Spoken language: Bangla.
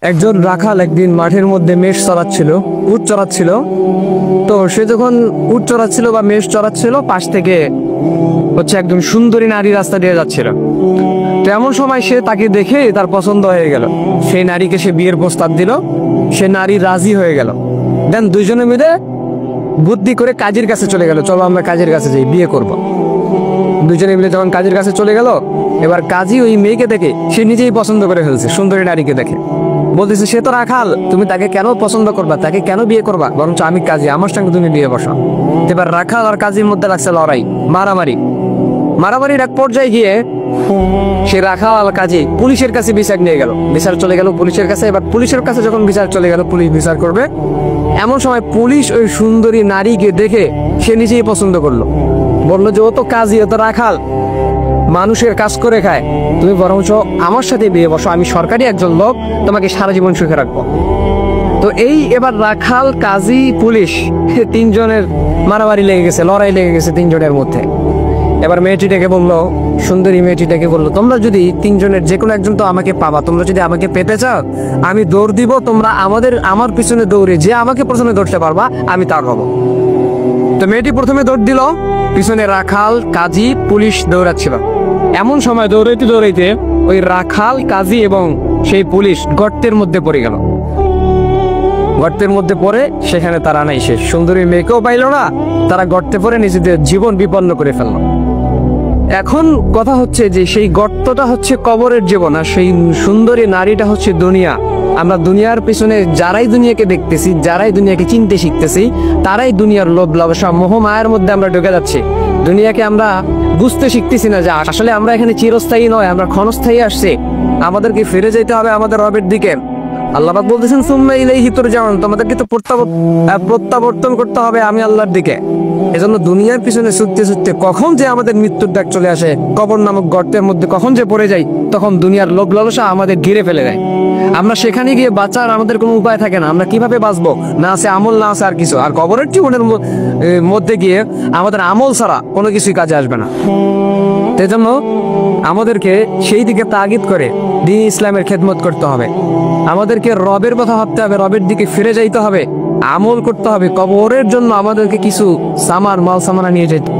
একজন রাখাল একদিন মাঠের মধ্যে মেষ চড়াচ্ছিল, উট চড়াচ্ছিল। তো সে যখন উট চড়াচ্ছিল বা মেষ চড়াচ্ছিল, পাশ থেকে একজন সুন্দরী নারী রাস্তা দিয়ে যাচ্ছিল। তো এমন সময় সে তাকে দেখে তার পছন্দ হয়ে গেল। সেই নারীকে সে বিয়ের প্রস্তাব দিল, সে নারী রাজি হয়ে গেল। দেন দুইজনে মিলে বুদ্ধি করে কাজীর কাছে চলে গেল, চলো আমরা কাজীর কাছে যাই, বিয়ে করব। দুজনে মিলে যখন কাজীর কাছে চলে গেল, এবার কাজী ওই মেয়েকে দেখে সে নিজেই পছন্দ করে ফেলছে। সুন্দরী নারীকে দেখে বলতেছে, সে তো রাখাল, তুমি তাকে কেন পছন্দ করবা, তাকে কেন বিয়ে করবা, বরঞ্চ আমি কাজী, আমার সঙ্গে তুমি বিয়ে বসো। এবার রাখাল আর কাজীর মধ্যে লাগছে লড়াই, মারামারির এক পর্যায়ে গিয়ে সে রাখাল আর কাজী পুলিশের কাছে বিচার নিয়ে গেল। বিচার চলে গেল পুলিশের কাছে। এবার পুলিশের কাছে যখন বিচার চলে গেল, পুলিশ বিচার করবে, এমন সময় পুলিশ ওই সুন্দরী নারীকে দেখে সে নিজেই পছন্দ করলো। বললো যে ও তো কাজী, ও তো রাখাল, মানুষের কাজ করে খায়, তুমি বরঞ্চ আমার সাথে বিয়ে বসো, আমি সরকারি একজন লোক, তোমাকে সারা জীবন সুখে রাখবো। তো এই এবার রাখাল, কাজী, পুলিশ তিনজনের মারামারি লেগে গেছে, লড়াই লেগে গেছে তিনজনের মধ্যে। এবার মেয়েটিটাকে বললো, সুন্দরী মেয়েটিটাকে বললো, তোমরা যদি তিনজনের যে কোনো একজন তো আমাকে পাবা, তোমরা যদি আমাকে পেতে চাও আমি দৌড় দিব, তোমরা আমার পিছনে দৌড়ে যে আমাকে প্রথমে ধরতে পারবা আমি তার হবো। তো মেয়েটি প্রথমে দৌড় দিল, পিছনে রাখাল, কাজী, পুলিশ দৌড়াচ্ছিল। এমন সময় দৌড়াইতে দৌড়াইতে ওই রাখাল, কাজী এবং সেই পুলিশ গর্তের মধ্যে পড়ে গেল। গর্তের মধ্যে পড়ে সেখানে তারা নাই শেষ, সুন্দরী মেয়েকেও পাইল না, তারা গর্তে পড়ে নিজেদের জীবন বিপন্ন করে ফেলল। এখন কথা হচ্ছে যে সেই গর্তটা হচ্ছে কবরের জীবন, আর সেই সুন্দরী নারীটা হচ্ছে দুনিয়া। আমরা দুনিয়ার পিছনে যারাই দুনিয়াকে দেখতেছি, যারাই দুনিয়াকে চিনতে শিখতেছি, তারাই দুনিয়ার লোভ লালসা মোহ মায়ার মধ্যে আমরা ঢুকে যাচ্ছি। দুনিয়াকে আমরা বুঝতে শিখতেছি না যে আসলে আমরা এখানে চিরস্থায়ী নয়, আমরা ক্ষণস্থায়ী আসছি। আমাদেরকে ফিরে যেতে হবে আমাদের রবের দিকে। আল্লাহ পাক বলতেছেন, সুম্মা ইলাইহি তুরজাউন, তোমাদেরকে তো প্রত্যাবর্তন করতে হবে আমি আল্লাহর দিকে। এজন্য দুনিয়ার পিছনে ছুটতে ছুটতে কখন যে আমাদের মৃত্যুর ডাক চলে আসে, কবর নামক গর্তের মধ্যে কখন যে পড়ে যাই, তখন দুনিয়ার লোভ লালসা আমাদের ঘিরে ফেলে দেয়। আমরা সেখানে গিয়ে বাঁচার আমাদের কোনো উপায় থাকে না। আমরা কিভাবে বাঁচবো, না আছে আমল, না আছে আর কিছু। আর কবরের জীবনের মধ্যে গিয়ে আমাদের আমল ছাড়া কোনো কিছুই কাজে আসবে না। সেজন্য আমাদেরকে সেই দিকে তাগিদ করে দ্বীন ইসলামের খেদমত করতে হবে। আমাদেরকে রবের কথা ভাবতে হবে, রবের দিকে ফিরে যাইতে হবে, আমল করতে হবে। কবরের জন্য আমাদেরকে কিছু মাল সামানা নিয়ে যেতে